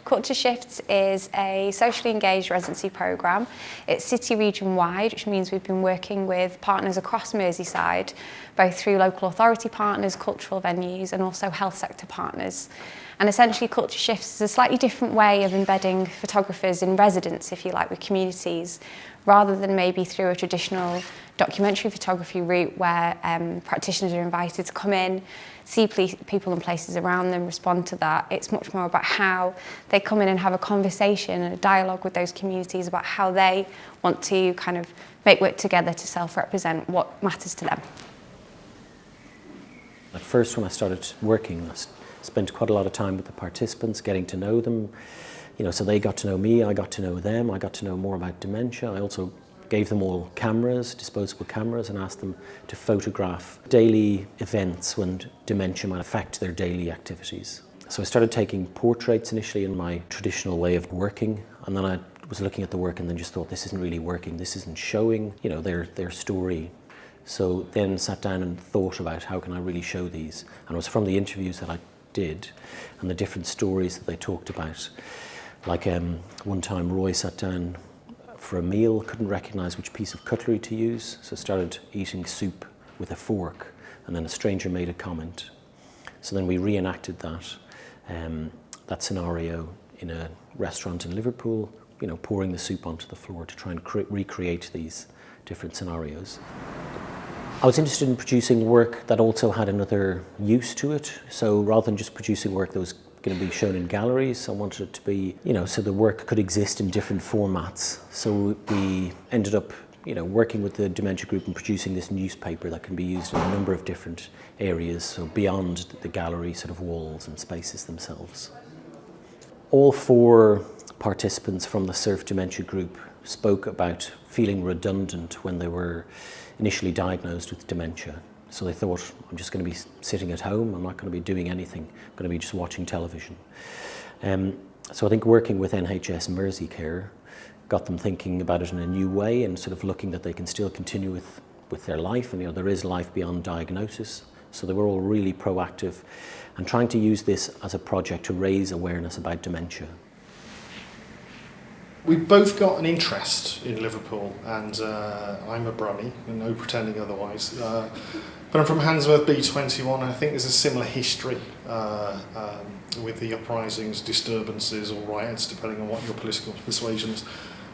Culture Shifts is a socially engaged residency programme. It's city region wide, which means we've been working with partners across Merseyside, both through local authority partners, cultural venues and also health sector partners. And essentially Culture Shifts is a slightly different way of embedding photographers in residence, if you like, with communities, rather than maybe through a traditional documentary photography route where practitioners are invited to come in, see people and places around them, respond to that. It's much more about how they come in and have a conversation and a dialogue with those communities about how they want to kind of make work together to self-represent what matters to them. At first, when I started working, I spent quite a lot of time with the participants, getting to know them. So they got to know me, I got to know them, I got to know more about dementia. I also gave them all cameras, disposable cameras, and asked them to photograph daily events when dementia might affect their daily activities. So I started taking portraits initially in my traditional way of working, and then I was looking at the work and then just thought, this isn't really working, this isn't showing, their story. So then sat down and thought about how can I really show these. And it was from the interviews that I did and the different stories that they talked about. Like one time Roy sat down for a meal, couldn't recognise which piece of cutlery to use, so started eating soup with a fork, and then a stranger made a comment. So then we reenacted that scenario in a restaurant in Liverpool, pouring the soup onto the floor to try and recreate these different scenarios. I was interested in producing work that also had another use to it, so rather than just producing work that was going to be shown in galleries, I wanted it to be, so the work could exist in different formats. So we ended up, working with the dementia group and producing this newspaper that can be used in a number of different areas, so beyond the gallery sort of walls and spaces themselves. All 4 participants from the SURF dementia group spoke about feeling redundant when they were initially diagnosed with dementia. So they thought, I'm just going to be sitting at home, I'm not going to be doing anything, I'm going to be just watching television. So I think working with NHS Merseycare got them thinking about it in a new way and sort of looking that they can still continue with their life, and there is life beyond diagnosis. So they were all really proactive and trying to use this as a project to raise awareness about dementia. We've both got an interest in Liverpool, and I'm a Brummie, and no pretending otherwise. But I'm from Handsworth B21, and I think there's a similar history with the uprisings, disturbances, or riots, depending on what your political persuasion is,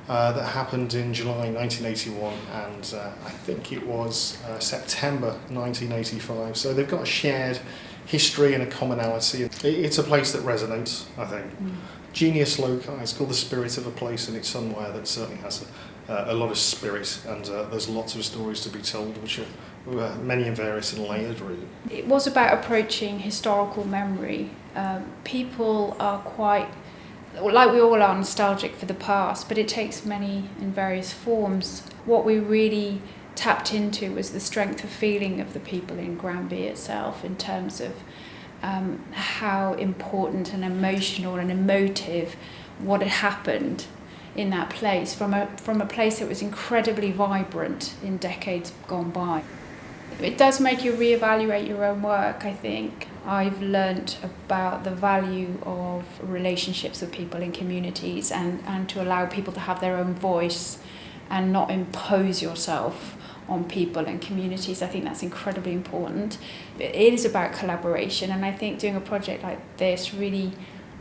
that happened in July 1981, and I think it was September 1985. So they've got a shared history and a commonality. It's a place that resonates, I think. Genius loci, it's called the spirit of a place, and it's somewhere that certainly has a lot of spirit, and there's lots of stories to be told, which are many and various and layered, really. It was about approaching historical memory. People are quite, like we all are, nostalgic for the past, but it takes many and various forms. What we really tapped into was the strength of feeling of the people in Granby itself, in terms of how important and emotional and emotive what had happened in that place, from a place that was incredibly vibrant in decades gone by. It does make you reevaluate your own work, I think. I've learnt about the value of relationships with people in communities, and to allow people to have their own voice and not impose yourself on people and communities. I think that's incredibly important. It is about collaboration, and I think doing a project like this really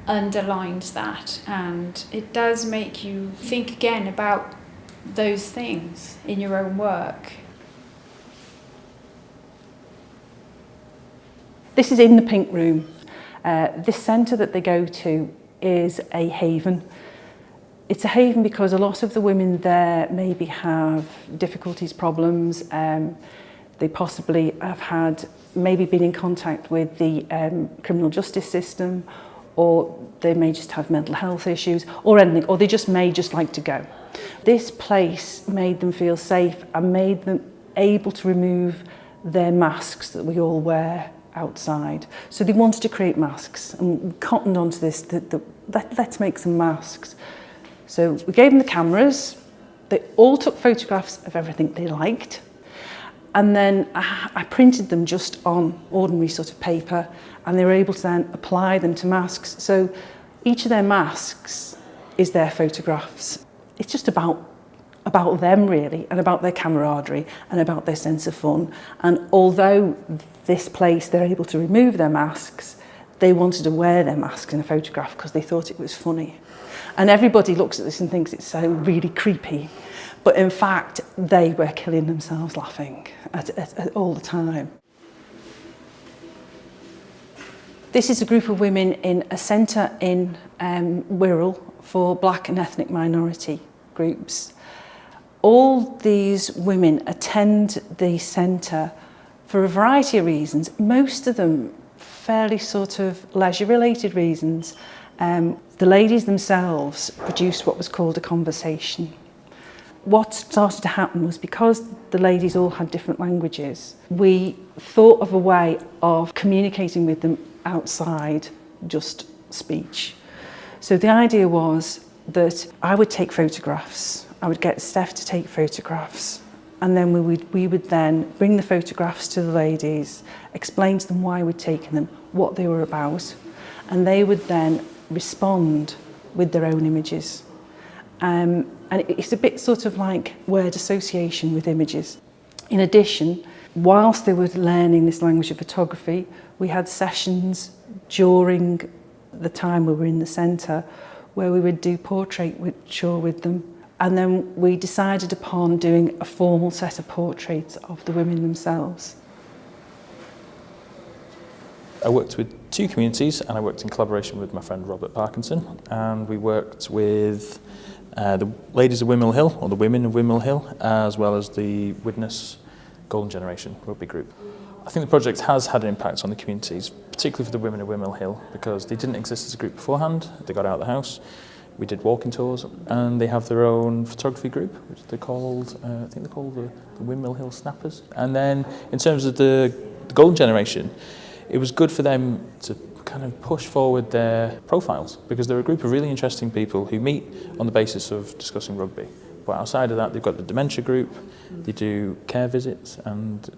underlines that, and it does make you think again about those things in your own work. This is in the Pink Room. This centre that they go to is a haven. It's a haven because a lot of the women there maybe have difficulties, problems. They possibly have had, maybe been in contact with the criminal justice system, or they may just have mental health issues or anything, or they just may just like to go. This place made them feel safe and made them able to remove their masks that we all wear outside. So they wanted to create masks, and we cottoned onto this, let's make some masks. So we gave them the cameras, they all took photographs of everything they liked, and then I printed them just on ordinary sort of paper, and they were able to then apply them to masks. So Each of their masks is their photographs. It's just about them really, and about their camaraderie and about their sense of fun. And although this place they're able to remove their masks, they wanted to wear their masks in a photograph because they thought it was funny. And everybody looks at this and thinks it's so really creepy. But in fact, they were killing themselves laughing at all the time. This is a group of women in a centre in Wirral for black and ethnic minority groups. All these women attend the centre for a variety of reasons, most of them fairly sort of leisure-related reasons. The ladies themselves produced what was called a conversation. What started to happen was, because the ladies all had different languages, we thought of a way of communicating with them outside just speech. So the idea was that I would take photographs, I would get Steph to take photographs, and then we would then bring the photographs to the ladies, explain to them why we'd taken them, what they were about, and they would then respond with their own images. And it's a bit sort of like word association with images. In addition, whilst they were learning this language of photography, we had sessions during the time we were in the centre where we would do portraiture with them. And then we decided upon doing a formal set of portraits of the women themselves. I worked with two communities, and I worked in collaboration with my friend Robert Parkinson, and we worked with the ladies of Windmill Hill, or the women of Windmill Hill, as well as the Widnes Golden Generation rugby group. I think the project has had an impact on the communities, particularly for the women of Windmill Hill, because they didn't exist as a group beforehand. They got out of the house, we did walking tours, and they have their own photography group, which they're called, I think they're called the Windmill Hill Snappers. And then in terms of the Golden Generation, it was good for them to kind of push forward their profiles, because they're a group of really interesting people who meet on the basis of discussing rugby. But outside of that, they've got the dementia group, they do care visits, and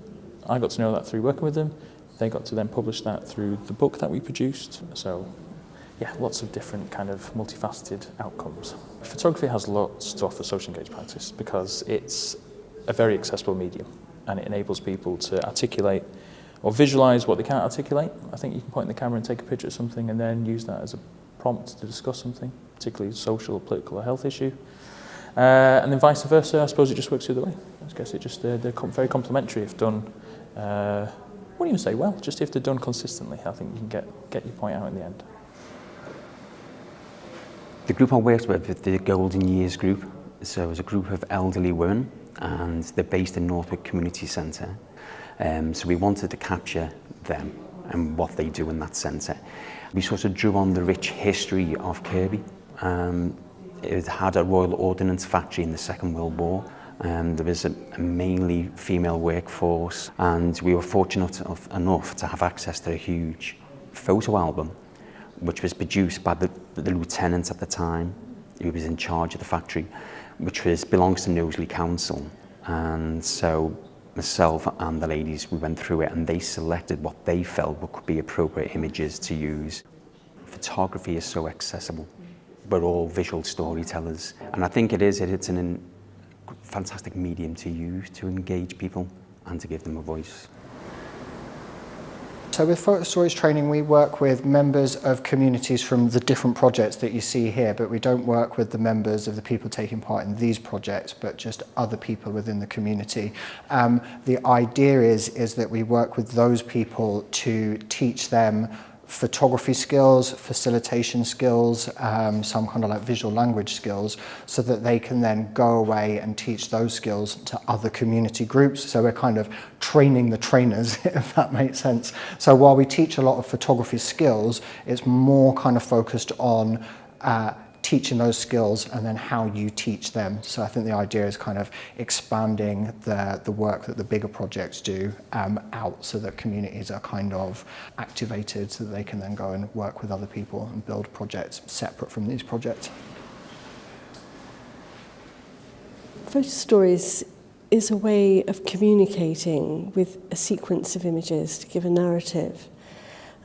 I got to know that through working with them. They got to then publish that through the book that we produced. So yeah, lots of different kind of multifaceted outcomes. Photography has lots to offer social engaged practice because it's a very accessible medium, and it enables people to articulate or visualise what they can't articulate. I think you can point in the camera and take a picture of something and then use that as a prompt to discuss something, particularly social, political or health issue. And then vice versa, I suppose it just works the other way. I guess it just, they're very complementary if done, I wouldn't even say well, just if they're done consistently. I think you can get your point out in the end. The group I worked with the Golden Years group, so it was a group of elderly women, and they're based in Northwick Community Centre. So we wanted to capture them and what they do in that centre. We sort of drew on the rich history of Kirkby. It had a Royal Ordnance factory in the Second World War. There was a mainly female workforce, and we were fortunate enough to have access to a huge photo album, which was produced by the lieutenant at the time, who was in charge of the factory, which belongs to Knowsley Council. And so myself and the ladies, we went through it, and they selected what they felt could be appropriate images to use. Photography is so accessible. We're all visual storytellers, and I think it's a fantastic medium to use to engage people and to give them a voice. So with photo storage training, we work with members of communities from the different projects that you see here, but we don't work with the members of the people taking part in these projects, but just other people within the community. The idea is that we work with those people to teach them photography skills, facilitation skills, some kind of like visual language skills, so that they can then go away and teach those skills to other community groups. So we're kind of training the trainers, if that makes sense. So while we teach a lot of photography skills, it's more kind of focused on teaching those skills and then how you teach them. So I think the idea is kind of expanding the work that the bigger projects do out, so that communities are kind of activated so that they can then go and work with other people and build projects separate from these projects. Photo stories is a way of communicating with a sequence of images to give a narrative.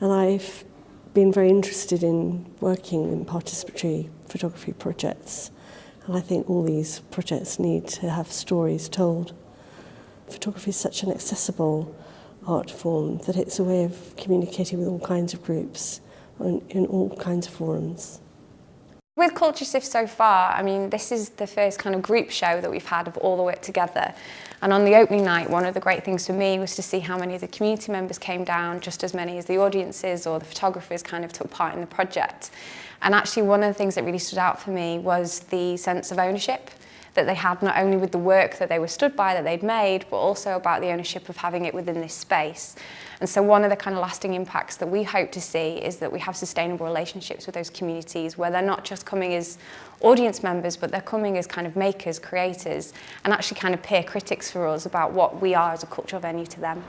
And I've been very interested in working in participatory photography projects, and I think all these projects need to have stories told. Photography is such an accessible art form that it's a way of communicating with all kinds of groups in all kinds of forums. With Culture Shift so far, I mean, this is the first kind of group show that we've had of all the work together. And on the opening night, one of the great things for me was to see how many of the community members came down, just as many as the audiences or the photographers kind of took part in the project. And actually one of the things that really stood out for me was the sense of ownership that they had, not only with the work that they were stood by that they'd made, but also about the ownership of having it within this space. And so one of the kind of lasting impacts that we hope to see is that we have sustainable relationships with those communities where they're not just coming as audience members, but they're coming as kind of makers, creators, and actually kind of peer critics for us about what we are as a cultural venue to them.